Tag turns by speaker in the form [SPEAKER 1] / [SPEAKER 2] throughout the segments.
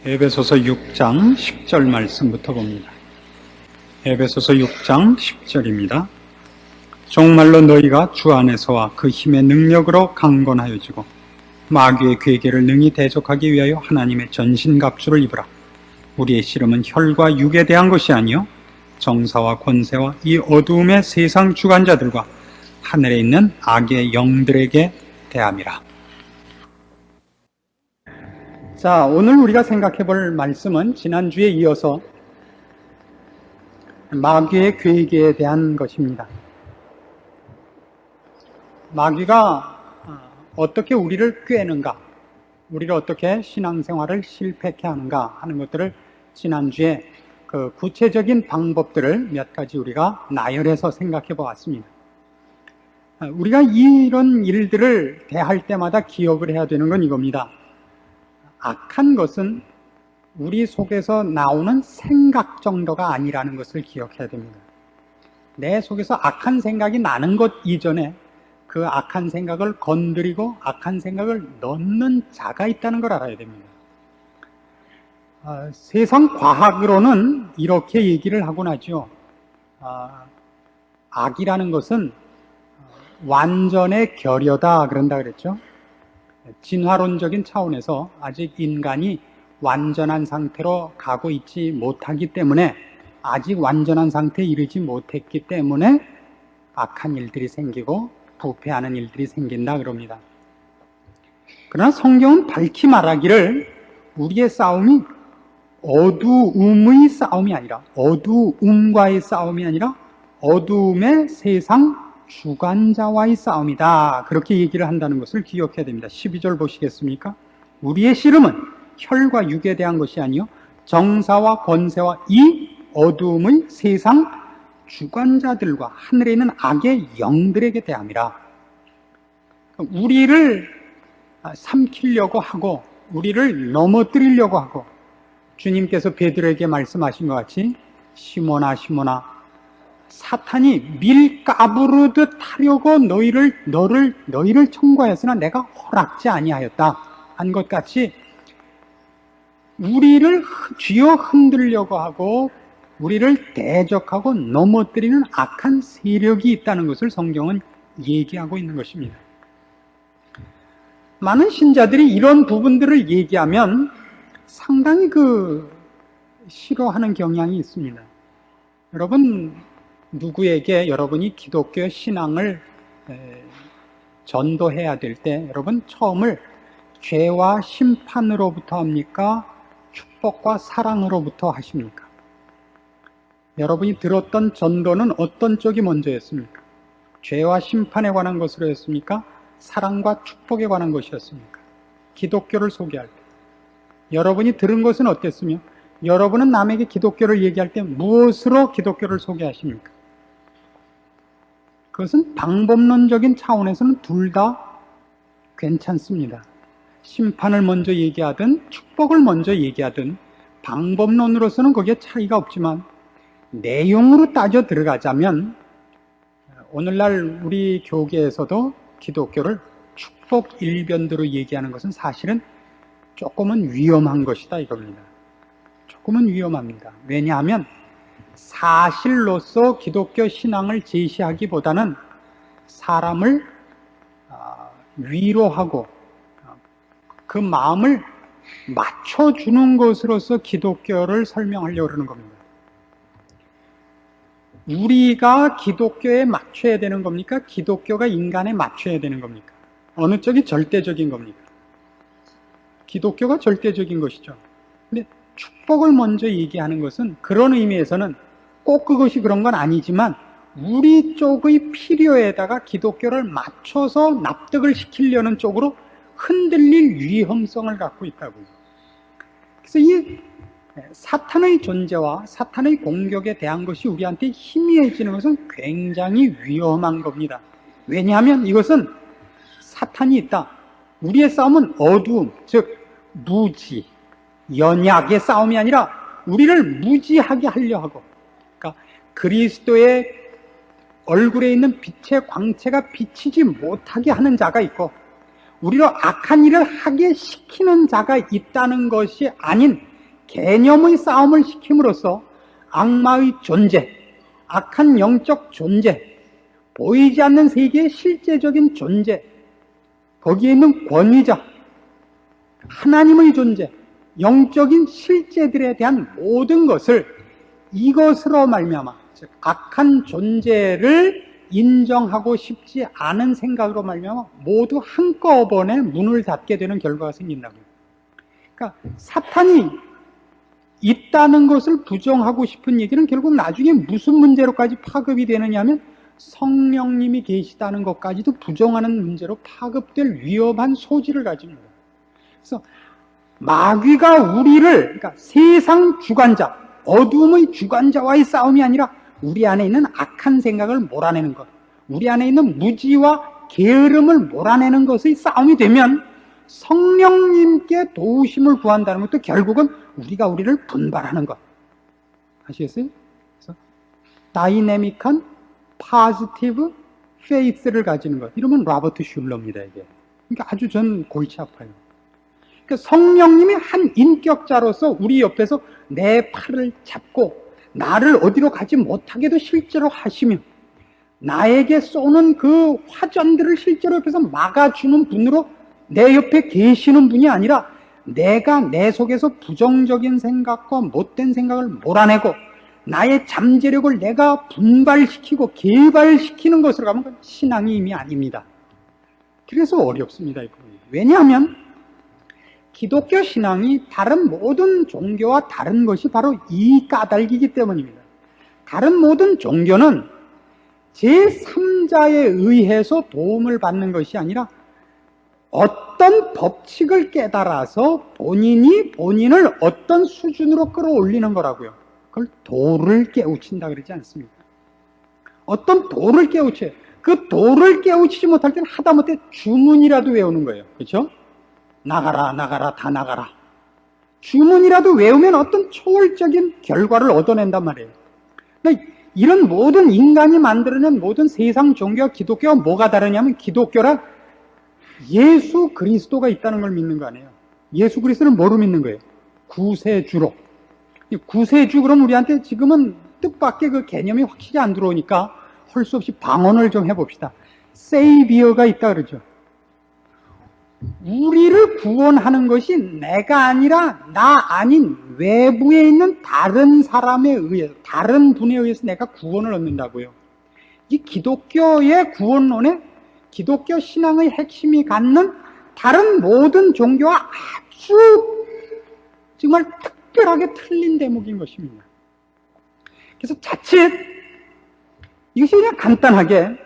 [SPEAKER 1] 에베소서 6장 10절 말씀부터 봅니다. 에베소서 6장 10절입니다. 정말로 너희가 주 안에서와 그 힘의 능력으로 강건하여지고 마귀의 괴계를 능히 대적하기 위하여 하나님의 전신갑주를 입으라. 우리의 씨름은 혈과 육에 대한 것이 아니요 정사와 권세와 이 어두움의 세상 주관자들과 하늘에 있는 악의 영들에게 대함이라. 자, 오늘 우리가 생각해 볼 말씀은 지난주에 이어서 마귀의 괴계에 대한 것입니다. 마귀가 어떻게 우리를 꿰는가, 우리를 어떻게 신앙생활을 실패케 하는가 하는 것들을 지난주에 그 구체적인 방법들을 몇 가지 우리가 나열해서 생각해 보았습니다. 우리가 이런 일들을 대할 때마다 기억을 해야 되는 건 이겁니다. 악한 것은 우리 속에서 나오는 생각 정도가 아니라는 것을 기억해야 됩니다. 내 속에서 악한 생각이 나는 것 이전에 그 악한 생각을 건드리고 악한 생각을 넣는 자가 있다는 걸 알아야 됩니다. 세상 과학으로는 이렇게 얘기를 하곤 하죠. 악이라는 것은 완전의 결여다 그런다 그랬죠. 진화론적인 차원에서 아직 인간이 완전한 상태로 가고 있지 못하기 때문에, 아직 완전한 상태에 이르지 못했기 때문에 악한 일들이 생기고 부패하는 일들이 생긴다 그럽니다. 그러나 성경은 밝히 말하기를 우리의 싸움이 어두움의 싸움이 아니라, 어두움과의 싸움이 아니라 어두움의 세상 주관자와의 싸움이다, 그렇게 얘기를 한다는 것을 기억해야 됩니다. 12절 보시겠습니까? 우리의 씨름은 혈과 육에 대한 것이 아니요 정사와 권세와 이 어두움의 세상 주관자들과 하늘에 있는 악의 영들에게 대함이라. 우리를 삼키려고 하고 우리를 넘어뜨리려고 하고, 주님께서 베드로에게 말씀하신 것 같이 시몬아 시몬아, 사탄이 밀가부르듯 하려고 너희를 청구하였으나 내가 허락지 아니하였다 한 것 같이, 우리를 쥐어 흔들려고 하고 우리를 대적하고 넘어뜨리는 악한 세력이 있다는 것을 성경은 얘기하고 있는 것입니다. 많은 신자들이 이런 부분들을 얘기하면 상당히 싫어하는 경향이 있습니다. 여러분, 누구에게 여러분이 기독교 신앙을 전도해야 될 때 여러분 처음을 죄와 심판으로부터 합니까? 축복과 사랑으로부터 하십니까? 여러분이 들었던 전도는 어떤 쪽이 먼저였습니까? 죄와 심판에 관한 것으로 였습니까? 사랑과 축복에 관한 것이었습니까? 기독교를 소개할 때 여러분이 들은 것은 어땠으며, 여러분은 남에게 기독교를 얘기할 때 무엇으로 기독교를 소개하십니까? 그것은 방법론적인 차원에서는 둘 다 괜찮습니다. 심판을 먼저 얘기하든 축복을 먼저 얘기하든 방법론으로서는 거기에 차이가 없지만, 내용으로 따져 들어가자면 오늘날 우리 교계에서도 기독교를 축복 일변도로 얘기하는 것은 사실은 조금은 위험한 것이다 이겁니다. 조금은 위험합니다. 왜냐하면 사실로서 기독교 신앙을 제시하기보다는 사람을 위로하고 그 마음을 맞춰주는 것으로서 기독교를 설명하려고 그러는 겁니다. 우리가 기독교에 맞춰야 되는 겁니까? 기독교가 인간에 맞춰야 되는 겁니까? 어느 쪽이 절대적인 겁니까? 기독교가 절대적인 것이죠. 근데 축복을 먼저 얘기하는 것은 그런 의미에서는 꼭 그것이 그런 건 아니지만 우리 쪽의 필요에다가 기독교를 맞춰서 납득을 시키려는 쪽으로 흔들릴 위험성을 갖고 있다고요. 그래서 이 사탄의 존재와 사탄의 공격에 대한 것이 우리한테 희미해지는 것은 굉장히 위험한 겁니다. 왜냐하면 이것은 사탄이 있다. 우리의 싸움은 어두움, 즉 무지, 연약의 싸움이 아니라 우리를 무지하게 하려 하고, 그러니까 그리스도의 얼굴에 있는 빛의 광채가 비치지 못하게 하는 자가 있고, 우리로 악한 일을 하게 시키는 자가 있다는 것이 아닌 개념의 싸움을 시킴으로써 악마의 존재, 악한 영적 존재, 보이지 않는 세계의 실제적인 존재, 거기에 있는 권위자, 하나님의 존재, 영적인 실제들에 대한 모든 것을 이것으로 말미암아, 즉 악한 존재를 인정하고 싶지 않은 생각으로 말미암아 모두 한꺼번에 문을 닫게 되는 결과가 생긴다고요. 그러니까 사탄이 있다는 것을 부정하고 싶은 얘기는 결국 나중에 무슨 문제로까지 파급이 되느냐 하면 성령님이 계시다는 것까지도 부정하는 문제로 파급될 위험한 소지를 가집니다. 그래서 마귀가 우리를, 그러니까 세상 주관자, 어둠의 주관자와의 싸움이 아니라 우리 안에 있는 악한 생각을 몰아내는 것, 우리 안에 있는 무지와 게으름을 몰아내는 것의 싸움이 되면 성령님께 도우심을 구한다는 것도 결국은 우리가 우리를 분발하는 것. 아시겠어요? 그래서 다이내믹한 포지티브 페이스를 가지는 것. 이러면 로버트 슐러입니다, 이게. 그러니까 아주 전 골치 아파요. 그러니까 성령님이 한 인격자로서 우리 옆에서 내 팔을 잡고 나를 어디로 가지 못하게도 실제로 하시며 나에게 쏘는 그 화전들을 실제로 옆에서 막아주는 분으로 내 옆에 계시는 분이 아니라 내가 내 속에서 부정적인 생각과 못된 생각을 몰아내고 나의 잠재력을 내가 분발시키고 개발시키는 것으로 가면 그건 신앙이 이미 아닙니다. 그래서 어렵습니다. 왜냐하면 기독교 신앙이 다른 모든 종교와 다른 것이 바로 이 까닭이기 때문입니다. 다른 모든 종교는 제3자에 의해서 도움을 받는 것이 아니라 어떤 법칙을 깨달아서 본인이 본인을 어떤 수준으로 끌어올리는 거라고요. 그걸 도를 깨우친다 그러지 않습니까? 어떤 도를 깨우쳐요. 그 도를 깨우치지 못할 때는 하다못해 주문이라도 외우는 거예요. 그렇죠? 나가라, 나가라, 다 나가라. 주문이라도 외우면 어떤 초월적인 결과를 얻어낸단 말이에요. 그러니까 이런 모든 인간이 만들어낸 모든 세상 종교와 기독교가 뭐가 다르냐면 기독교란 예수 그리스도가 있다는 걸 믿는 거 아니에요. 예수 그리스도를 뭐로 믿는 거예요? 구세주로. 구세주 그럼 우리한테 지금은 뜻밖의 그 개념이 확실히 안 들어오니까 할 수 없이 방언을 좀 해봅시다. 세이비어가 있다 그러죠. 우리를 구원하는 것이 내가 아니라 나 아닌 외부에 있는 다른 사람에 의해서, 다른 분에 의해서 내가 구원을 얻는다고요. 이 기독교의 구원론에 기독교 신앙의 핵심이 갖는 다른 모든 종교와 아주 정말 특별하게 틀린 대목인 것입니다. 그래서 자칫 이것이 그냥 간단하게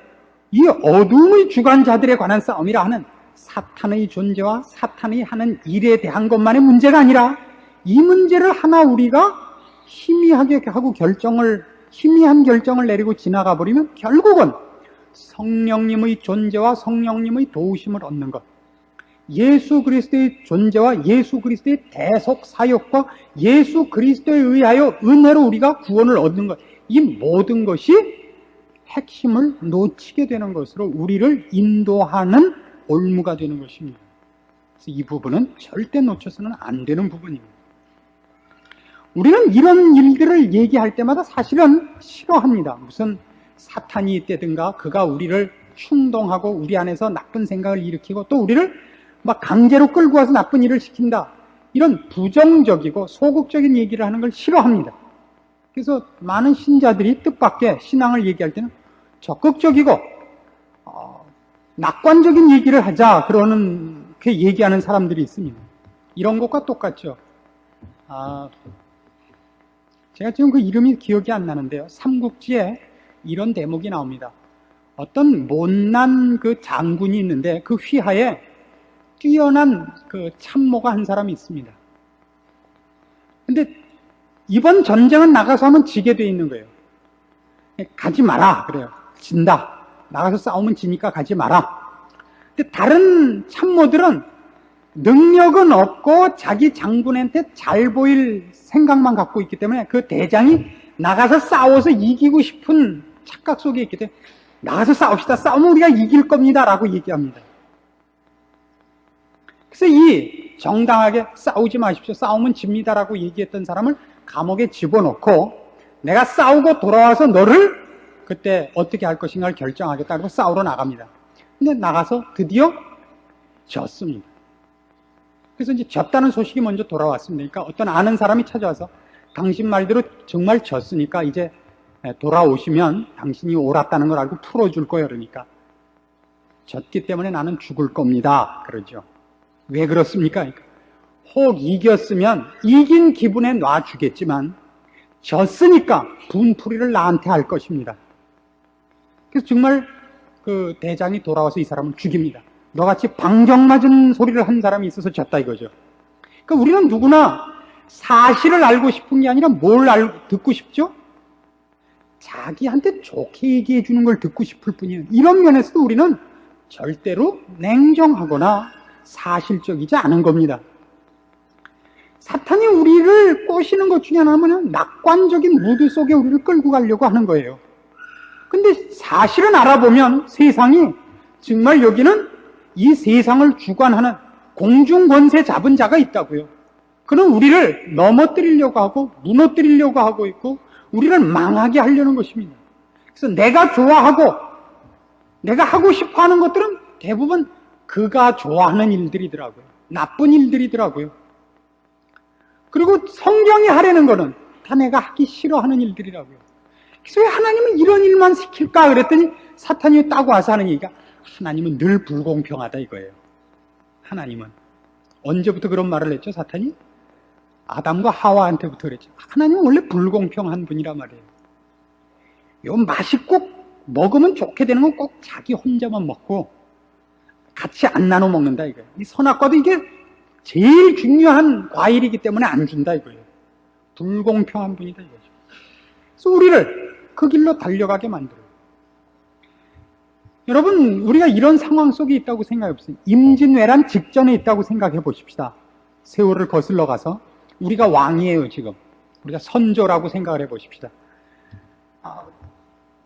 [SPEAKER 1] 이 어둠의 주관자들에 관한 싸움이라 하는 사탄의 존재와 사탄이 하는 일에 대한 것만의 문제가 아니라 이 문제를 하나 우리가 희미하게 하고 희미한 결정을 내리고 지나가 버리면 결국은 성령님의 존재와 성령님의 도우심을 얻는 것, 예수 그리스도의 존재와 예수 그리스도의 대속 사역과 예수 그리스도에 의하여 은혜로 우리가 구원을 얻는 것, 이 모든 것이 핵심을 놓치게 되는 것으로 우리를 인도하는 올무가 되는 것입니다. 그래서 이 부분은 절대 놓쳐서는 안 되는 부분입니다. 우리는 이런 일들을 얘기할 때마다 사실은 싫어합니다. 무슨 사탄이 있다든가 그가 우리를 충동하고 우리 안에서 나쁜 생각을 일으키고 또 우리를 막 강제로 끌고 와서 나쁜 일을 시킨다. 이런 부정적이고 소극적인 얘기를 하는 걸 싫어합니다. 그래서 많은 신자들이 뜻밖의 신앙을 얘기할 때는 적극적이고 낙관적인 얘기를 하자 그렇게 얘기하는 사람들이 있습니다. 이런 것과 똑같죠. 제가 지금 그 이름이 기억이 안 나는데요. 삼국지에 이런 대목이 나옵니다. 어떤 못난 그 장군이 있는데 그 휘하에 뛰어난 그 참모가 한 사람이 있습니다. 근데 이번 전쟁은 나가서 하면 지게 돼 있는 거예요. 가지 마라 그래요. 진다. 나가서 싸우면 지니까 가지 마라. 근데 다른 참모들은 능력은 없고 자기 장군한테 잘 보일 생각만 갖고 있기 때문에 그 대장이 나가서 싸워서 이기고 싶은 착각 속에 있기 때문에 나가서 싸웁시다. 싸우면 우리가 이길 겁니다 라고 얘기합니다. 그래서 이 정당하게 싸우지 마십시오, 싸우면 집니다라고 얘기했던 사람을 감옥에 집어넣고 내가 싸우고 돌아와서 너를 그때 어떻게 할 것인가를 결정하겠다 그러고 싸우러 나갑니다. 근데 나가서 드디어 졌습니다. 그래서 이제 졌다는 소식이 먼저 돌아왔습니다. 그러니까 어떤 아는 사람이 찾아와서 당신 말대로 정말 졌으니까 이제 돌아오시면 당신이 옳았다는 걸 알고 풀어줄 거예요. 그러니까 졌기 때문에 나는 죽을 겁니다. 그러죠. 왜 그렇습니까? 그러니까 혹 이겼으면 이긴 기분에 놔주겠지만 졌으니까 분풀이를 나한테 할 것입니다. 그래서 정말 그 대장이 돌아와서 이 사람을 죽입니다. 너같이 방정맞은 소리를 한 사람이 있어서 졌다 이거죠. 그러니까 우리는 누구나 사실을 알고 싶은 게 아니라 뭘 듣고 싶죠? 자기한테 좋게 얘기해 주는 걸 듣고 싶을 뿐이에요. 이런 면에서도 우리는 절대로 냉정하거나 사실적이지 않은 겁니다. 사탄이 우리를 꼬시는 것 중에 하나는 낙관적인 무드 속에 우리를 끌고 가려고 하는 거예요. 근데 사실은 알아보면 세상이 정말 여기는 이 세상을 주관하는 공중권세 잡은 자가 있다고요. 그는 우리를 넘어뜨리려고 하고 무너뜨리려고 하고 있고 우리를 망하게 하려는 것입니다. 그래서 내가 좋아하고 내가 하고 싶어 하는 것들은 대부분 그가 좋아하는 일들이더라고요. 나쁜 일들이더라고요. 그리고 성경이 하려는 거는 다 내가 하기 싫어하는 일들이라고요. 그래서 왜 하나님은 이런 일만 시킬까 그랬더니 사탄이 딱 와서 하는 얘기가 하나님은 늘 불공평하다 이거예요. 하나님은 언제부터 그런 말을 했죠? 사탄이? 아담과 하와한테부터 그랬죠. 하나님은 원래 불공평한 분이란 말이에요. 요 맛있고 먹으면 좋게 되는 건 꼭 자기 혼자만 먹고 같이 안 나눠 먹는다 이거예요. 이 선악과도 이게 제일 중요한 과일이기 때문에 안 준다 이거예요. 불공평한 분이다 이거죠. 그래서 우리를 그 길로 달려가게 만들어요. 여러분, 우리가 이런 상황 속에 있다고 생각해 보세요. 임진왜란 직전에 있다고 생각해 보십시다. 세월을 거슬러 가서 우리가 왕이에요 지금. 우리가 선조라고 생각을 해 보십시다.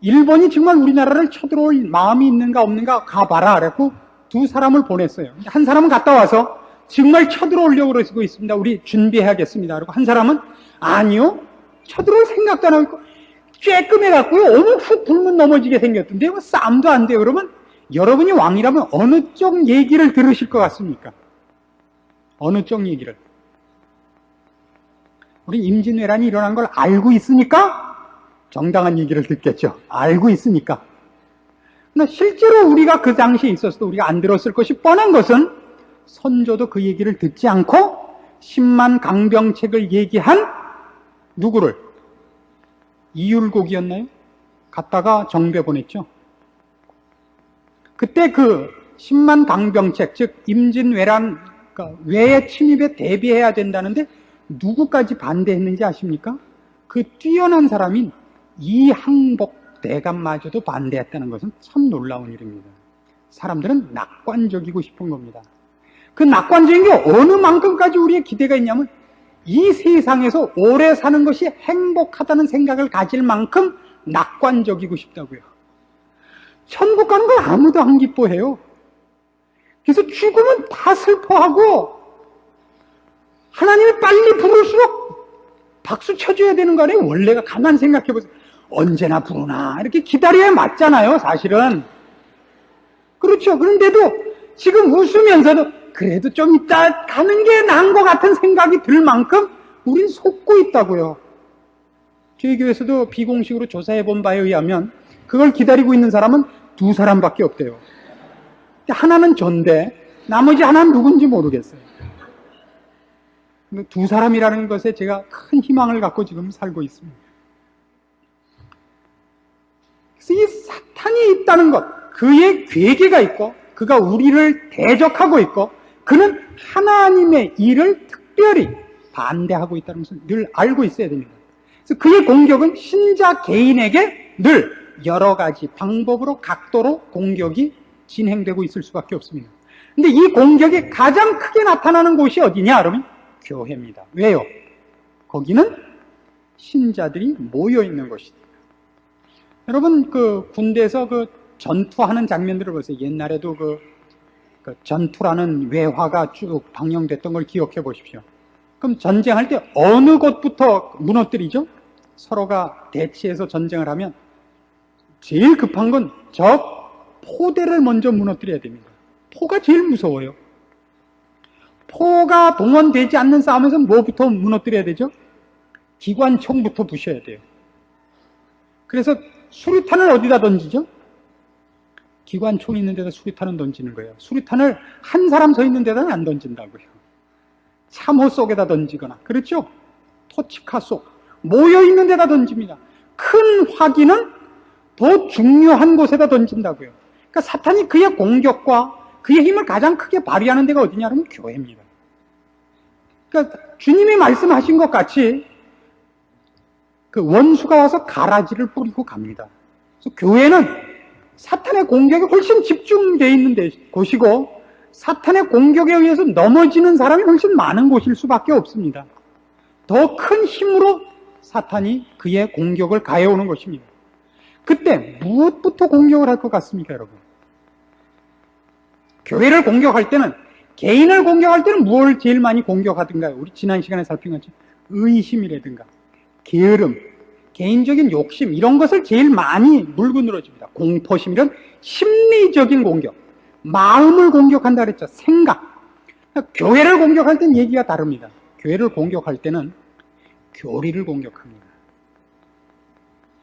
[SPEAKER 1] 일본이 정말 우리나라를 쳐들어올 마음이 있는가 없는가 가봐라 그랬고 두 사람을 보냈어요. 한 사람은 갔다 와서 정말 쳐들어오려고 그러고 있습니다. 우리 준비해야겠습니다. 그리고 한 사람은 아니요, 쳐들어올 생각도 안 하고 쬐끔해갖고요 어느 훅 불면 넘어지게 생겼던데요. 싸움도 안 돼요. 그러면 여러분이 왕이라면 어느 쪽 얘기를 들으실 것 같습니까? 어느 쪽 얘기를? 우리 임진왜란이 일어난 걸 알고 있으니까 정당한 얘기를 듣겠죠. 알고 있으니까. 그러나 실제로 우리가 그 당시에 있었어도 우리가 안 들었을 것이 뻔한 것은 선조도 그 얘기를 듣지 않고 10만 강병책을 얘기한 누구를? 이율곡이었나요? 갔다가 정배 보냈죠. 그때 그 10만 강병책, 즉 임진왜란 외의 침입에 대비해야 된다는데 누구까지 반대했는지 아십니까? 그 뛰어난 사람인 이항복 대감마저도 반대했다는 것은 참 놀라운 일입니다. 사람들은 낙관적이고 싶은 겁니다. 그 낙관적인 게 어느 만큼까지 우리의 기대가 있냐면 이 세상에서 오래 사는 것이 행복하다는 생각을 가질 만큼 낙관적이고 싶다고요. 천국 가는 걸 아무도 안 기뻐해요. 그래서 죽으면 다 슬퍼하고 하나님을 빨리 부를수록 박수 쳐줘야 되는 거 아니에요? 원래가 가만 생각해보세요. 언제나 부르나 이렇게 기다려야 맞잖아요 사실은. 그렇죠. 그런데도 지금 웃으면서도 그래도 좀 이따 가는 게 나은 것 같은 생각이 들 만큼 우린 속고 있다고요. 저희 교회에서도 비공식으로 조사해본 바에 의하면 그걸 기다리고 있는 사람은 2사람밖에 없대요. 하나는 전데 나머지 하나는 누군지 모르겠어요. 2사람이라는 것에 제가 큰 희망을 갖고 지금 살고 있습니다. 그래서 이 사탄이 있다는 것, 그의 괴계가 있고 그가 우리를 대적하고 있고 그는 하나님의 일을 특별히 반대하고 있다는 것을 늘 알고 있어야 됩니다. 그래서 그의 공격은 신자 개인에게 늘 여러 가지 방법으로 각도로 공격이 진행되고 있을 수밖에 없습니다. 근데 이 공격이 가장 크게 나타나는 곳이 어디냐? 그러면 교회입니다. 왜요? 거기는 신자들이 모여 있는 곳이다. 여러분 그 군대에서 그 전투하는 장면들을 보세요. 옛날에도 그 그 전투라는 외화가 쭉 방영됐던 걸 기억해 보십시오. 그럼 전쟁할 때 어느 곳부터 무너뜨리죠? 서로가 대치해서 전쟁을 하면 제일 급한 건 적 포대를 먼저 무너뜨려야 됩니다. 포가 제일 무서워요. 포가 동원되지 않는 싸움에서 뭐부터 무너뜨려야 되죠? 기관총부터 부셔야 돼요. 그래서 수류탄을 어디다 던지죠? 기관총 있는 데다 수류탄을 던지는 거예요. 수류탄을 한 사람 서 있는 데다는 안 던진다고요. 참호 속에다 던지거나, 그렇죠? 토치카 속, 모여 있는 데다 던집니다. 큰 화기는 더 중요한 곳에다 던진다고요. 그러니까 사탄이 그의 공격과 그의 힘을 가장 크게 발휘하는 데가 어디냐면 교회입니다. 그러니까 주님이 말씀하신 것 같이 그 원수가 와서 가라지를 뿌리고 갑니다. 그래서 교회는 사탄의 공격에 훨씬 집중되어 있는 곳이고 사탄의 공격에 의해서 넘어지는 사람이 훨씬 많은 곳일 수밖에 없습니다. 더 큰 힘으로 사탄이 그의 공격을 가해오는 것입니다. 그때 무엇부터 공격을 할 것 같습니까, 여러분? 교회를 공격할 때는, 개인을 공격할 때는 무엇을 제일 많이 공격하든가요? 우리 지난 시간에 살핀 것처럼 의심이라든가 게으름, 개인적인 욕심 이런 것을 제일 많이 물고 늘어집니다. 공포심 이런 심리적인 공격, 마음을 공격한다 그랬죠. 생각. 교회를 공격할 때는 얘기가 다릅니다. 교회를 공격할 때는 교리를 공격합니다.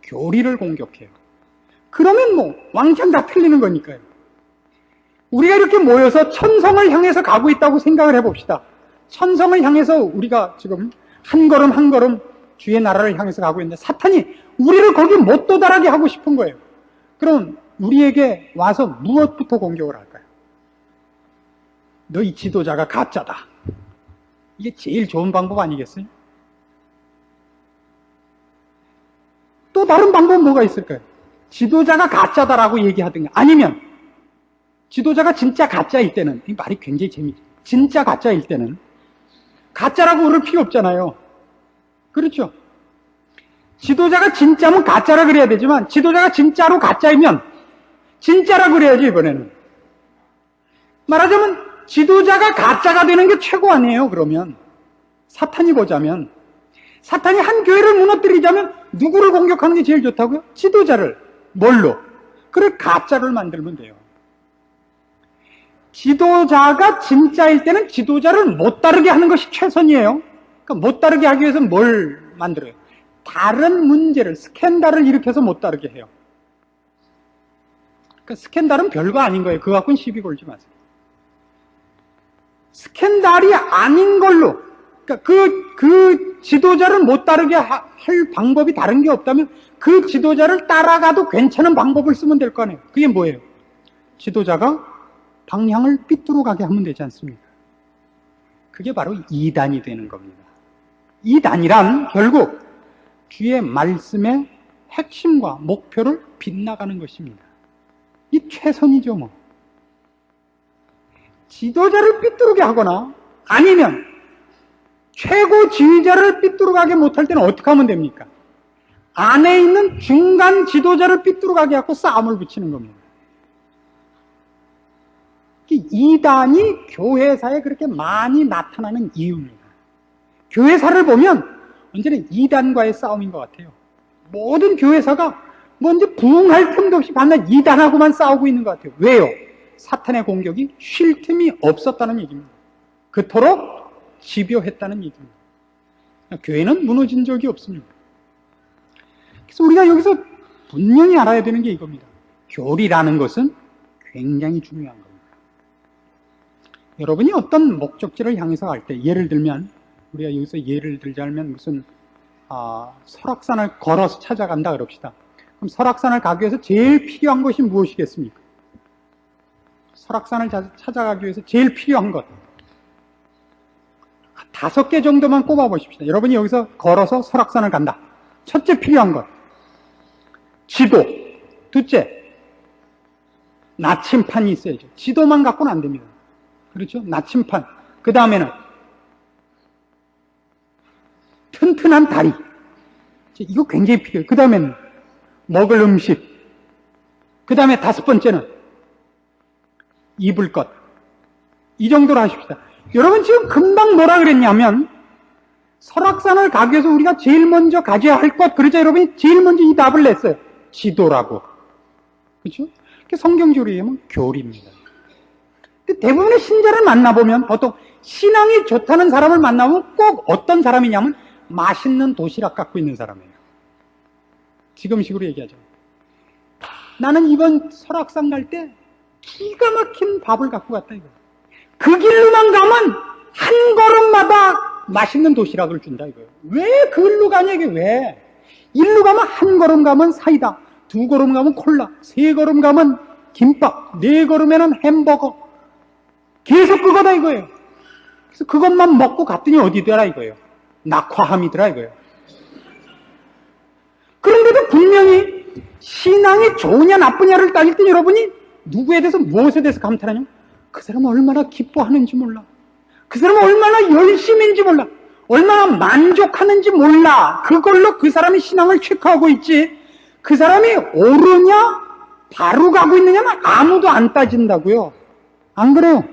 [SPEAKER 1] 교리를 공격해요. 그러면 뭐 왕창 다 틀리는 거니까요. 우리가 이렇게 모여서 천성을 향해서 가고 있다고 생각을 해봅시다. 천성을 향해서 우리가 지금 한 걸음 한 걸음 주의 나라를 향해서 가고 있는데 사탄이 우리를 거기 못 도달하게 하고 싶은 거예요. 그럼 우리에게 와서 무엇부터 공격을 할까요? 너희 지도자가 가짜다. 이게 제일 좋은 방법 아니겠어요? 또 다른 방법은 뭐가 있을까요? 지도자가 가짜다라고 얘기하든가 아니면 지도자가 진짜 가짜일 때는, 이 말이 굉장히 재미있죠. 진짜 가짜일 때는 가짜라고 그럴 필요 없잖아요. 그렇죠? 지도자가 진짜면 가짜라 그래야 되지만 지도자가 진짜로 가짜이면 진짜라 그래야죠. 이번에는 말하자면 지도자가 가짜가 되는 게 최고 아니에요. 그러면 사탄이 보자면, 사탄이 한 교회를 무너뜨리자면 누구를 공격하는 게 제일 좋다고요? 지도자를. 뭘로? 그걸 가짜를 만들면 돼요. 지도자가 진짜일 때는 지도자를 못 따르게 하는 것이 최선이에요. 그러니까 못 따르게 하기 위해서 뭘 만들어요? 다른 문제를, 스캔들을 일으켜서 못 따르게 해요. 그러니까 스캔들은 별거 아닌 거예요. 그거 갖고는 시비 걸지 마세요. 스캔들이 아닌 걸로, 그러니까 그 지도자를 못 따르게 할 방법이 다른 게 없다면 그 지도자를 따라가도 괜찮은 방법을 쓰면 될 거 아니에요. 그게 뭐예요? 지도자가 방향을 삐뚤어 가게 하면 되지 않습니까? 그게 바로 이단이 되는 겁니다. 이단이란 결국 주의 말씀의 핵심과 목표를 빗나가는 것입니다. 이 최선이죠, 뭐. 지도자를 삐뚤게 하거나 아니면 최고 지휘자를 삐뚤어가게 못할 때는 어떻게 하면 됩니까? 안에 있는 중간 지도자를 삐뚤어가게 하고 싸움을 붙이는 겁니다. 이단이 교회사에 그렇게 많이 나타나는 이유입니다. 교회사를 보면 언제나 이단과의 싸움인 것 같아요. 모든 교회사가 먼저 부응할 틈도 없이 반드시 이단하고만 싸우고 있는 것 같아요. 왜요? 사탄의 공격이 쉴 틈이 없었다는 얘기입니다. 그토록 집요했다는 얘기입니다. 교회는 무너진 적이 없습니다. 그래서 우리가 여기서 분명히 알아야 되는 게 이겁니다. 교리라는 것은 굉장히 중요한 겁니다. 여러분이 어떤 목적지를 향해서 갈 때, 예를 들면 우리가 여기서 예를 들자면 무슨 설악산을 걸어서 찾아간다 그럽시다. 그럼 설악산을 가기 위해서 제일 필요한 것이 무엇이겠습니까? 설악산을 찾아가기 위해서 제일 필요한 것 5개 정도만 꼽아보십시다. 여러분이 여기서 걸어서 설악산을 간다. 첫째 필요한 것 지도. 둘째 나침판이 있어야죠. 지도만 갖고는 안 됩니다. 그렇죠? 나침판. 그 다음에는 튼튼한 다리. 이거 굉장히 필요해요. 그 다음에는 먹을 음식. 그 다음에 5번째는 입을 것. 이 정도로 하십시다. 여러분 지금 금방 뭐라 그랬냐면 설악산을 가기 위해서 우리가 제일 먼저 가져야 할 것, 그러자 여러분이 제일 먼저 이 답을 냈어요. 지도라고. 그렇죠? 성경적으로 얘기하면 교리입니다. 근데 대부분의 신자를 만나보면 보통 신앙이 좋다는 사람을 만나면 꼭 어떤 사람이냐면 맛있는 도시락 갖고 있는 사람이에요. 지금식으로 얘기하죠. 나는 이번 설악산 갈 때 기가 막힌 밥을 갖고 갔다 이거예요. 그 길로만 가면 한 걸음마다 맛있는 도시락을 준다 이거예요. 왜 그 길로 가냐 이게 왜? 일로 가면 한 걸음 가면 사이다, 두 걸음 가면 콜라, 세 걸음 가면 김밥, 네 걸음에는 햄버거. 계속 그거다 이거예요. 그래서 그것만 먹고 갔더니 어디더라 이거예요. 낙화함이더라 이거예요. 그런데도 분명히 신앙이 좋으냐 나쁘냐를 따질 때 여러분이 누구에 대해서 무엇에 대해서 감탄하냐? 그 사람은 얼마나 기뻐하는지 몰라. 그 사람은 얼마나 열심인지 몰라. 얼마나 만족하는지 몰라. 그걸로 그 사람이 신앙을 체크하고 있지. 그 사람이 옳으냐 바로 가고 있느냐는 아무도 안 따진다고요. 안 그래요?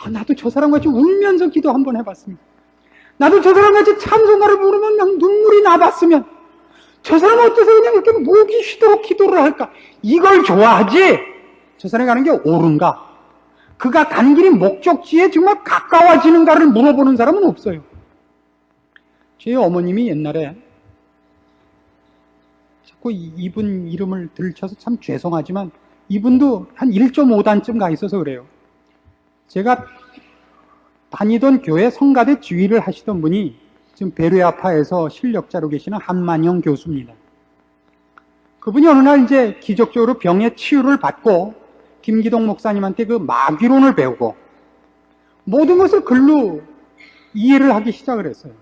[SPEAKER 1] 나도 저 사람같이 울면서 기도 한번 해봤습니다. 나도 저 사람같이 찬송가를 부르면 그냥 눈물이 나봤으면, 저 사람은 어째서 그냥 이렇게 목이 쉬도록 기도를 할까? 이걸 좋아하지? 저 사람이 가는 게 옳은가? 그가 간 길이 목적지에 정말 가까워지는가를 물어보는 사람은 없어요. 제 어머님이 옛날에, 자꾸 이분 이름을 들쳐서 참 죄송하지만 이분도 한 1.5단쯤 가 있어서 그래요. 제가 다니던 교회 성가대 지휘를 하시던 분이 지금 베르야파에서 실력자로 계시는 한만영 교수입니다. 그분이 어느 날 이제 기적적으로 병의 치유를 받고 김기동 목사님한테 그 마귀론을 배우고 모든 것을 글로 이해를 하기 시작을 했어요.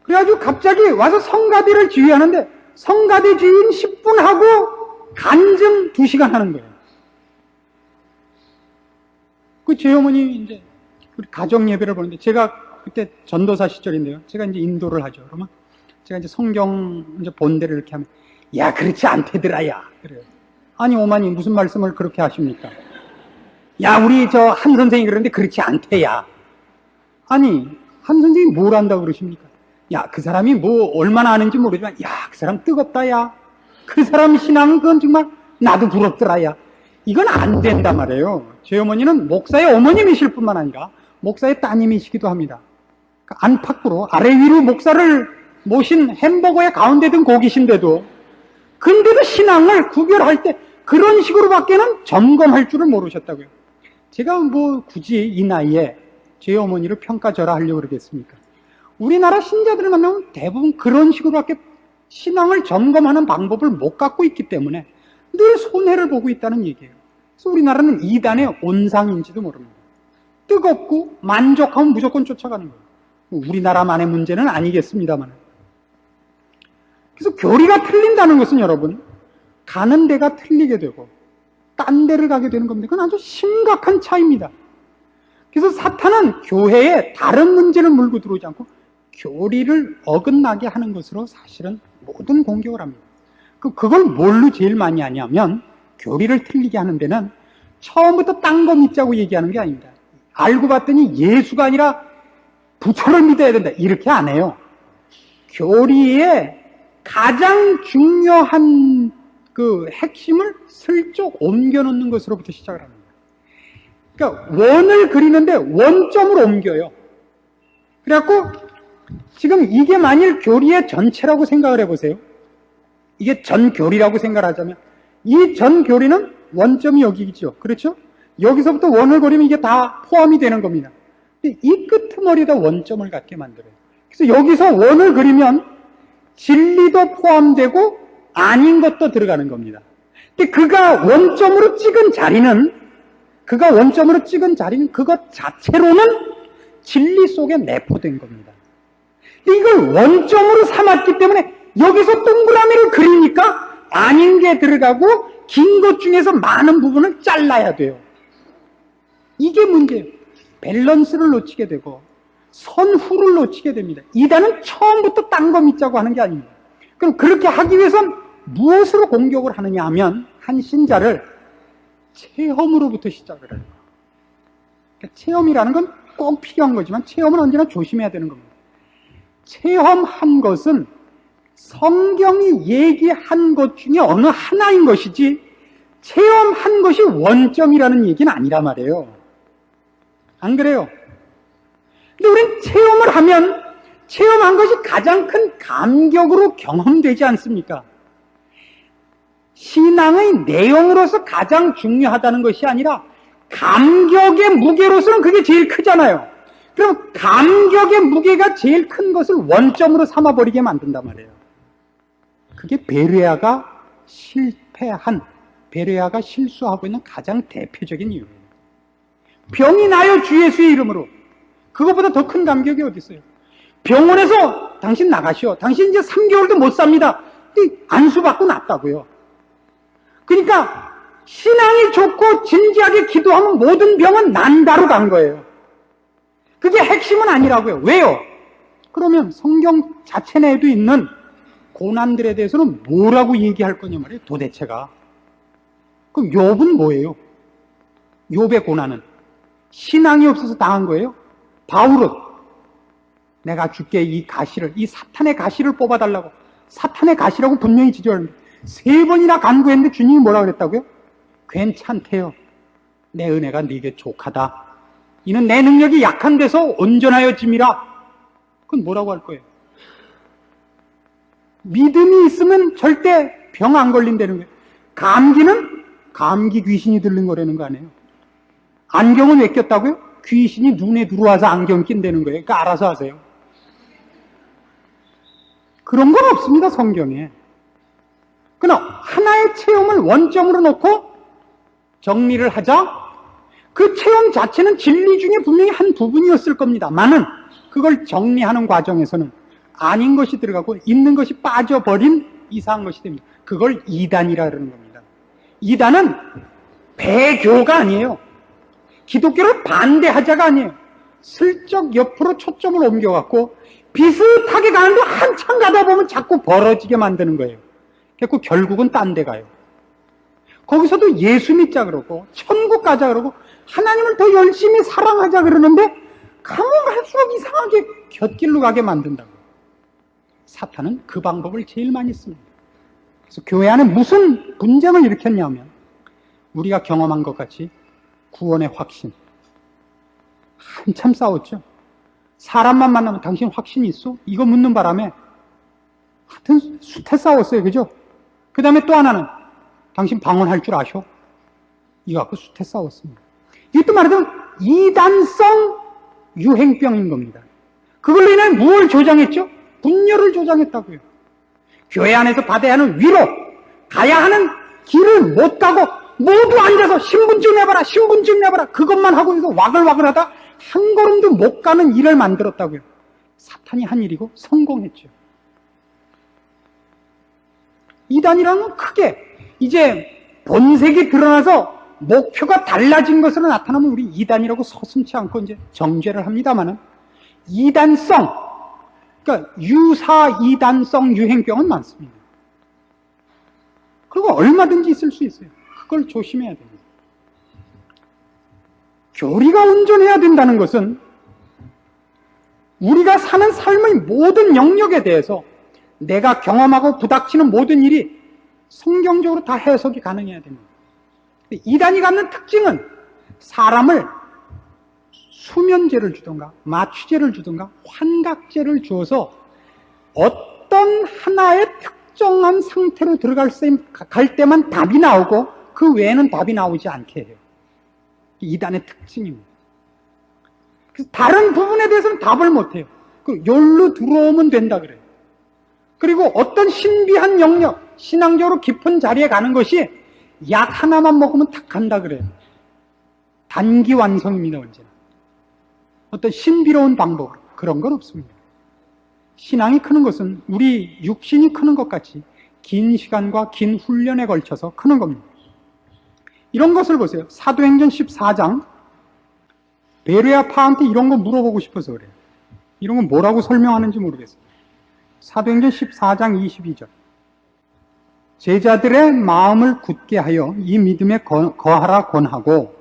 [SPEAKER 1] 그래가지고 갑자기 와서 성가대를 지휘하는데 성가대 지휘는 10분 하고 간증 2시간 하는 거예요. 그 제 어머니 이제 우리 가정 예배를 보는데 제가 그때 전도사 시절인데요. 제가 이제 인도를 하죠. 그러면 제가 이제 성경 이제 본대를 이렇게 하면 야 그렇지 않대더라야 그래요. 아니 어머니 무슨 말씀을 그렇게 하십니까? 야 우리 저 한 선생이 그러는데 그렇지 않대야. 아니 한 선생이 뭘 한다고 그러십니까? 야 그 사람이 뭐 얼마나 아는지 모르지만 야 그 사람 뜨겁다 야. 그 사람 신앙은 그건 정말 나도 부럽더라 야. 이건 안 된단 말이에요. 제 어머니는 목사의 어머님이실 뿐만 아니라 목사의 따님이시기도 합니다. 안팎으로 아래 위로 목사를 모신 햄버거의 가운데 든 고기신데도 근데도 신앙을 구별할 때 그런 식으로밖에는 점검할 줄을 모르셨다고요. 제가 뭐 굳이 이 나이에 제 어머니를 평가절하 하려고 그러겠습니까? 우리나라 신자들을 만나면 대부분 그런 식으로밖에 신앙을 점검하는 방법을 못 갖고 있기 때문에 늘 손해를 보고 있다는 얘기예요. 그래서 우리나라는 이단의 온상인지도 모릅니다. 뜨겁고 만족하면 무조건 쫓아가는 거예요. 우리나라만의 문제는 아니겠습니다만. 그래서 교리가 틀린다는 것은 여러분 가는 데가 틀리게 되고 딴 데를 가게 되는 겁니다. 그건 아주 심각한 차이입니다. 그래서 사탄은 교회에 다른 문제를 물고 들어오지 않고 교리를 어긋나게 하는 것으로 사실은 모든 공격을 합니다. 그걸 뭘로 제일 많이 하냐면 교리를 틀리게 하는 데는 처음부터 딴 거 믿자고 얘기하는 게 아닙니다. 알고 봤더니 예수가 아니라 부처를 믿어야 된다 이렇게 안 해요. 교리의 가장 중요한 그 핵심을 슬쩍 옮겨놓는 것으로부터 시작을 합니다. 그러니까 원을 그리는데 원점으로 옮겨요. 그래갖고 지금 이게 만일 교리의 전체라고 생각을 해보세요. 이게 전교리라고 생각을 하자면 이 전교리는 원점이 여기죠. 그렇죠? 여기서부터 원을 그리면 이게 다 포함이 되는 겁니다. 이 끄트머리에다 원점을 갖게 만들어요. 그래서 여기서 원을 그리면 진리도 포함되고 아닌 것도 들어가는 겁니다. 근데 그가 원점으로 찍은 자리는 그것 자체로는 진리 속에 내포된 겁니다. 근데 이걸 원점으로 삼았기 때문에 여기서 동그라미를 그리니까 아닌 게 들어가고 긴 것 중에서 많은 부분을 잘라야 돼요. 이게 문제예요. 밸런스를 놓치게 되고 선후를 놓치게 됩니다. 이단은 처음부터 딴 거 믿자고 하는 게 아닙니다. 그럼 그렇게 하기 위해선 무엇으로 공격을 하느냐 하면 한 신자를 체험으로부터 시작을 해요. 그러니까 체험이라는 건 꼭 필요한 거지만 체험은 언제나 조심해야 되는 겁니다. 체험한 것은 성경이 얘기한 것 중에 어느 하나인 것이지 체험한 것이 원점이라는 얘기는 아니란 말이에요. 안 그래요? 근데 우린 체험을 하면 체험한 것이 가장 큰 감격으로 경험되지 않습니까? 신앙의 내용으로서 가장 중요하다는 것이 아니라 감격의 무게로서는 그게 제일 크잖아요. 그럼 감격의 무게가 제일 큰 것을 원점으로 삼아버리게 만든단 말이에요. 그게 베레아가 베레아가 실수하고 있는 가장 대표적인 이유예요. 병이 나요, 주 예수의 이름으로. 그것보다 더 큰 감격이 어디 있어요? 병원에서 당신 나가시오. 당신 이제 3개월도 못 삽니다. 안수받고 났다고요. 그러니까 신앙이 좋고 진지하게 기도하면 모든 병은 난다로 간 거예요. 그게 핵심은 아니라고요. 왜요? 그러면 성경 자체 내에도 있는 고난들에 대해서는 뭐라고 얘기할 거냐 말이에요. 도대체가. 그럼 욥은 뭐예요? 욥의 고난은 신앙이 없어서 당한 거예요? 바울은 내가 주께 이 사탄의 가시를 뽑아달라고, 사탄의 가시라고 분명히 지적하는데 3번이나 간구했는데 주님이 뭐라고 그랬다고요? 괜찮대요. 내 은혜가 네게 족하다. 이는 내 능력이 약한 데서 온전하여 짐이라. 그건 뭐라고 할 거예요? 믿음이 있으면 절대 병 안 걸린다는 거예요. 감기는 감기 귀신이 들린 거라는 거 아니에요? 안경은 왜 꼈다고요? 귀신이 눈에 들어와서 안경 낀다는 거예요. 그러니까 알아서 하세요. 그런 건 없습니다, 성경에. 그러나 하나의 체험을 원점으로 놓고 정리를 하자. 그 체험 자체는 진리 중에 분명히 한 부분이었을 겁니다만은 그걸 정리하는 과정에서는 아닌 것이 들어가고 있는 것이 빠져버린 이상한 것이 됩니다. 그걸 이단이라 그러는 겁니다. 이단은 배교가 아니에요. 기독교를 반대하자가 아니에요. 슬쩍 옆으로 초점을 옮겨갖고 비슷하게 가는데 한참 가다 보면 자꾸 벌어지게 만드는 거예요. 그래서 결국은 딴 데 가요. 거기서도 예수 믿자 그러고 천국 가자 그러고 하나님을 더 열심히 사랑하자 그러는데 가면 갈수록 이상하게 곁길로 가게 만든다고. 사탄은 그 방법을 제일 많이 씁니다. 그래서 교회 안에 무슨 분쟁을 일으켰냐면 우리가 경험한 것 같이 구원의 확신. 한참 싸웠죠. 사람만 만나면 당신 확신이 있어? 이거 묻는 바람에 하여튼 숱해 싸웠어요. 그죠? 그 다음에 또 하나는 당신 방언할 줄 아셔? 이거 갖고 숱해 싸웠습니다. 이것도 말하자면 이단성 유행병인 겁니다. 그걸로 인해 무엇을 조장했죠? 분열을 조장했다고요. 교회 안에서 받아야 하는 위로, 가야 하는 길을 못 가고 모두 앉아서 신분증 내봐라, 신분증 내봐라 그것만 하고 있어 와글와글 하다 한 걸음도 못 가는 일을 만들었다고요. 사탄이 한 일이고 성공했죠. 이단이라는 건 크게 이제 본색이 드러나서 목표가 달라진 것으로 나타나면 우리 이단이라고 서슴지 않고 이제 정죄를 합니다만은 이단성, 그러니까 유사 이단성 유행병은 많습니다. 그리고 얼마든지 있을 수 있어요. 그걸 조심해야 됩니다. 교리가 온전해야 된다는 것은 우리가 사는 삶의 모든 영역에 대해서 내가 경험하고 부닥치는 모든 일이 성경적으로 다 해석이 가능해야 됩니다. 이단이 갖는 특징은 사람을 수면제를 주던가 마취제를 주던가 환각제를 주어서 어떤 하나의 특정한 상태로 갈 때만 답이 나오고 그 외에는 답이 나오지 않게 해요. 이단의 특징입니다. 그래서 다른 부분에 대해서는 답을 못해요. 여기로 들어오면 된다 그래요. 그리고 어떤 신비한 영역, 신앙적으로 깊은 자리에 가는 것이 약 하나만 먹으면 탁 간다 그래요. 단기 완성입니다, 언제나. 어떤 신비로운 방법으로. 그런 건 없습니다. 신앙이 크는 것은 우리 육신이 크는 것 같이 긴 시간과 긴 훈련에 걸쳐서 크는 겁니다. 이런 것을 보세요. 사도행전 14장. 베레아 파한테 이런 거 물어보고 싶어서 그래요. 이런 건 뭐라고 설명하는지 모르겠어요. 사도행전 14장 22절. 제자들의 마음을 굳게 하여 이 믿음에 거하라 권하고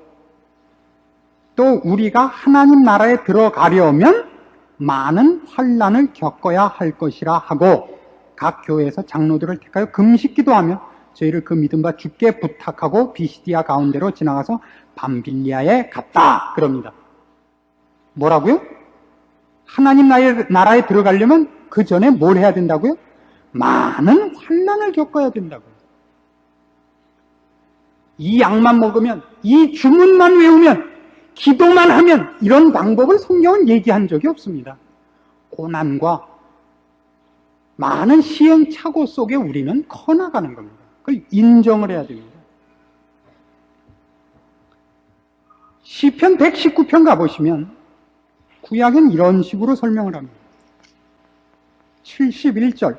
[SPEAKER 1] 또 우리가 하나님 나라에 들어가려면 많은 환난을 겪어야 할 것이라 하고 각 교회에서 장로들을 택하여 금식기도 하며 저희를 그 믿음 바 주께 부탁하고 비시디아 가운데로 지나가서 밤빌리아에 갔다 그럽니다. 뭐라고요? 하나님 나라에 들어가려면 그 전에 뭘 해야 된다고요? 많은 환난을 겪어야 된다고요. 이 약만 먹으면, 이 주문만 외우면, 기도만 하면 이런 방법을 성경은 얘기한 적이 없습니다. 고난과 많은 시행착오 속에 우리는 커나가는 겁니다. 그걸 인정을 해야 됩니다. 시편 119편 가보시면 구약은 이런 식으로 설명을 합니다. 71절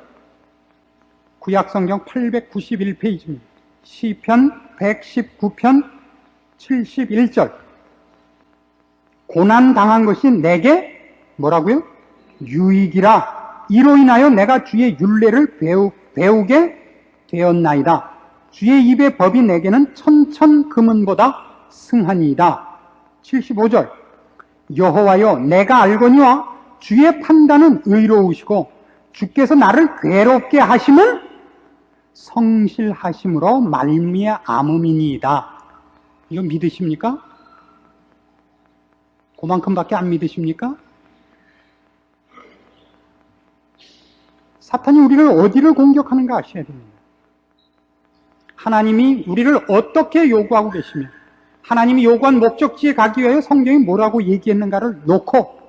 [SPEAKER 1] 구약성경 891페이지입니다. 시편 119편 71절 고난당한 것이 내게 뭐라고요? 유익이라 이로 인하여 내가 주의 율례를 배우게 되었나이다. 주의 입의 법이 내게는 천천 금은보다 승하니이다. 75절 여호와여 내가 알거니와 주의 판단은 의로우시고 주께서 나를 괴롭게 하심은 성실하심으로 말미암음이니이다. 이거 믿으십니까? 그만큼밖에 안 믿으십니까? 사탄이 우리를 어디를 공격하는가 아셔야 됩니다. 하나님이 우리를 어떻게 요구하고 계시며 하나님이 요구한 목적지에 가기 위하여 성경이 뭐라고 얘기했는가를 놓고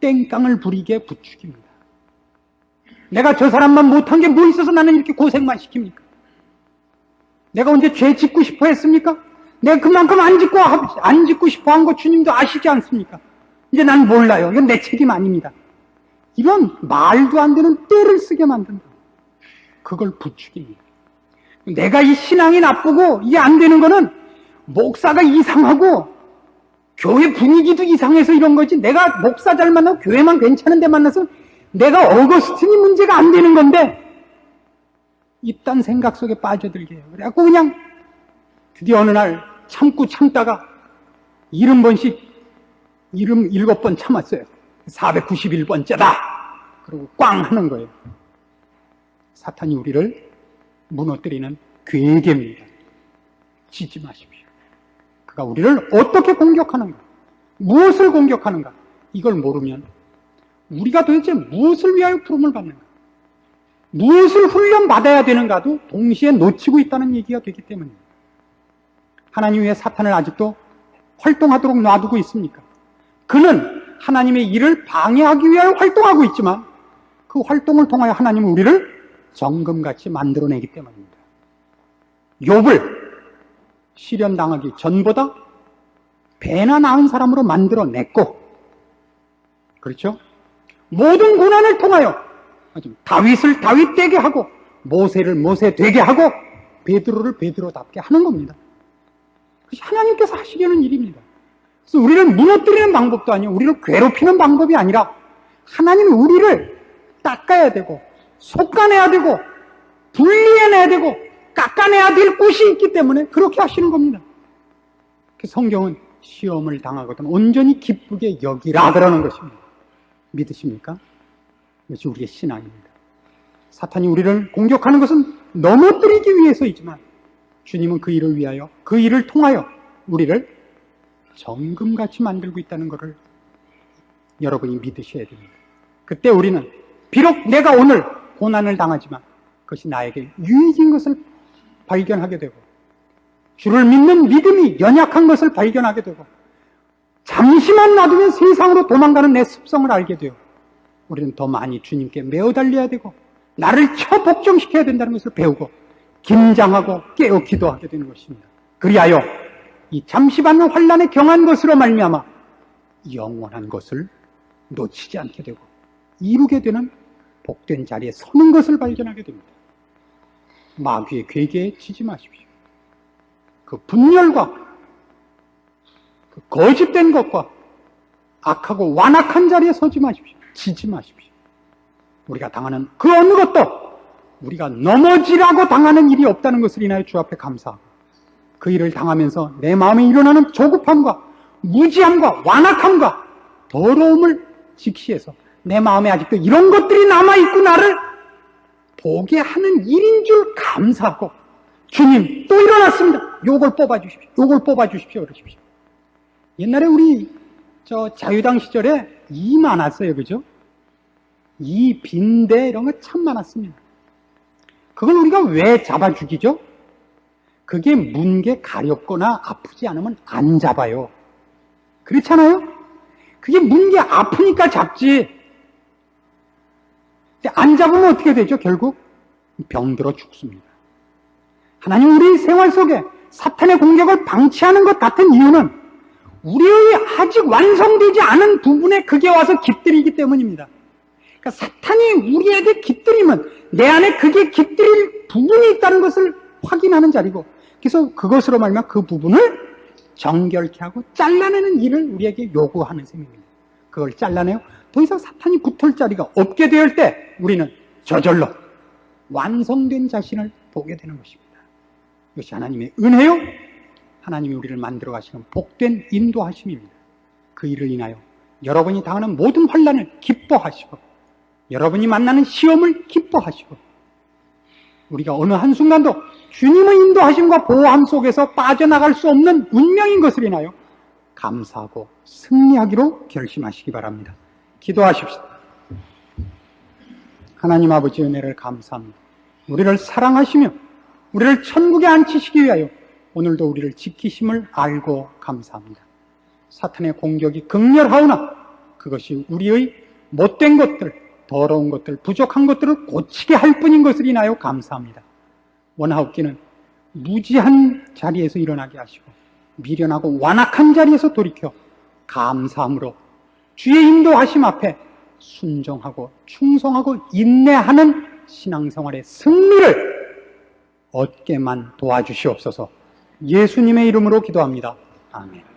[SPEAKER 1] 땡깡을 부리게 부추깁니다. 내가 저 사람만 못한 게 뭐 있어서 나는 이렇게 고생만 시킵니까? 내가 언제 죄 짓고 싶어 했습니까? 내가 그만큼 안 짓고 싶어 한 거 주님도 아시지 않습니까? 이제 난 몰라요. 이건 내 책임 아닙니다. 이런 말도 안 되는 떼를 쓰게 만든다. 그걸 부추깁니다. 내가 이 신앙이 나쁘고 이게 안 되는 거는 목사가 이상하고 교회 분위기도 이상해서 이런 거지 내가 목사 잘 만나고 교회만 괜찮은데 만나서 내가 어거스틴이 문제가 안 되는 건데 이딴 생각 속에 빠져들게 해요. 그래갖고 그냥 드디어 어느 날 참다가 70번씩 7번 참았어요. 491번째다. 그리고 꽝 하는 거예요. 사탄이 우리를 무너뜨리는 괴계입니다. 지지 마십시오. 그가 우리를 어떻게 공격하는가, 무엇을 공격하는가, 이걸 모르면 우리가 도대체 무엇을 위하여 부름을 받는가, 무엇을 훈련받아야 되는가도 동시에 놓치고 있다는 얘기가 되기 때문입니다. 하나님 왜 사탄을 아직도 활동하도록 놔두고 있습니까? 그는 하나님의 일을 방해하기 위하여 활동하고 있지만 그 활동을 통하여 하나님은 우리를 정금같이 만들어내기 때문입니다. 욥을 시련당하기 전보다 배나 나은 사람으로 만들어냈고, 그렇죠? 모든 고난을 통하여 다윗을 다윗되게 하고 모세를 모세되게 하고 베드로를 베드로답게 하는 겁니다. 그것이 하나님께서 하시려는 일입니다. 그래서 우리를 무너뜨리는 방법도 아니에요. 우리를 괴롭히는 방법이 아니라 하나님이 우리를 닦아야 되고 솎아내야 되고 분리해내야 되고 깎아내야 될 곳이 있기 때문에 그렇게 하시는 겁니다. 성경은 시험을 당하거든 온전히 기쁘게 여기라 그러는 것입니다. 믿으십니까? 이것이 우리의 신앙입니다. 사탄이 우리를 공격하는 것은 넘어뜨리기 위해서이지만 주님은 그 일을 위하여, 그 일을 통하여 우리를 정금같이 만들고 있다는 것을 여러분이 믿으셔야 됩니다. 그때 우리는 비록 내가 오늘 고난을 당하지만 그것이 나에게 유익인 것을 발견하게 되고 주를 믿는 믿음이 연약한 것을 발견하게 되고 잠시만 놔두면 세상으로 도망가는 내 습성을 알게 되어 우리는 더 많이 주님께 매어 달려야 되고 나를 처복종시켜야 된다는 것을 배우고 김장하고 깨어 기도하게 되는 것입니다. 그리하여 이 잠시받는 환난에 경한 것으로 말미암아 영원한 것을 놓치지 않게 되고 이루게 되는 복된 자리에 서는 것을 발견하게 됩니다. 마귀의 괴계에 치지 마십시오. 그 분열과 그 거짓된 것과 악하고 완악한 자리에 서지 마십시오. 지지 마십시오. 우리가 당하는 그 어느 것도 우리가 넘어지라고 당하는 일이 없다는 것을 인하여 주 앞에 감사하고 그 일을 당하면서 내 마음에 일어나는 조급함과 무지함과 완악함과 더러움을 직시해서 내 마음에 아직도 이런 것들이 남아있구나를 보게 하는 일인 줄 감사하고, 주님 또 일어났습니다. 요걸 뽑아주십시오. 요걸 뽑아주십시오. 그러십시오. 옛날에 우리 자유당 시절에 이 많았어요. 그죠? 이 빈대 이런 거 참 많았습니다. 그걸 우리가 왜 잡아 죽이죠? 그게 문게 가렵거나 아프지 않으면 안 잡아요. 그렇잖아요? 그게 문게 아프니까 잡지. 근데 안 잡으면 어떻게 되죠? 결국 병들어 죽습니다. 하나님 우리 생활 속에 사탄의 공격을 방치하는 것 같은 이유는 우리의 아직 완성되지 않은 부분에 그게 와서 깃들이기 때문입니다. 그러니까 사탄이 우리에게 깃들이면 내 안에 그게 깃들일 부분이 있다는 것을 확인하는 자리고, 그래서 그것으로 말미암아 그 부분을 정결케 하고 잘라내는 일을 우리에게 요구하는 셈입니다. 그걸 잘라내요. 더 이상 사탄이 붙을 자리가 없게 될 때 우리는 저절로 완성된 자신을 보게 되는 것입니다. 이것이 하나님의 은혜요, 하나님이 우리를 만들어 가시는 복된 인도하심입니다. 그 일을 인하여 여러분이 당하는 모든 환난을 기뻐하시고, 여러분이 만나는 시험을 기뻐하시고, 우리가 어느 한순간도 주님의 인도하심과 보호함 속에서 빠져나갈 수 없는 운명인 것을 인하여 감사하고 승리하기로 결심하시기 바랍니다. 기도하십시다. 하나님 아버지 은혜를 감사합니다. 우리를 사랑하시며 우리를 천국에 앉히시기 위하여 오늘도 우리를 지키심을 알고 감사합니다. 사탄의 공격이 극렬하오나 그것이 우리의 못된 것들, 더러운 것들, 부족한 것들을 고치게 할 뿐인 것을 인하여 감사합니다. 원하옵기는 무지한 자리에서 일어나게 하시고 미련하고 완악한 자리에서 돌이켜 감사함으로 주의 인도하심 앞에 순종하고 충성하고 인내하는 신앙생활의 승리를 얻게만 도와주시옵소서. 예수님의 이름으로 기도합니다. 아멘.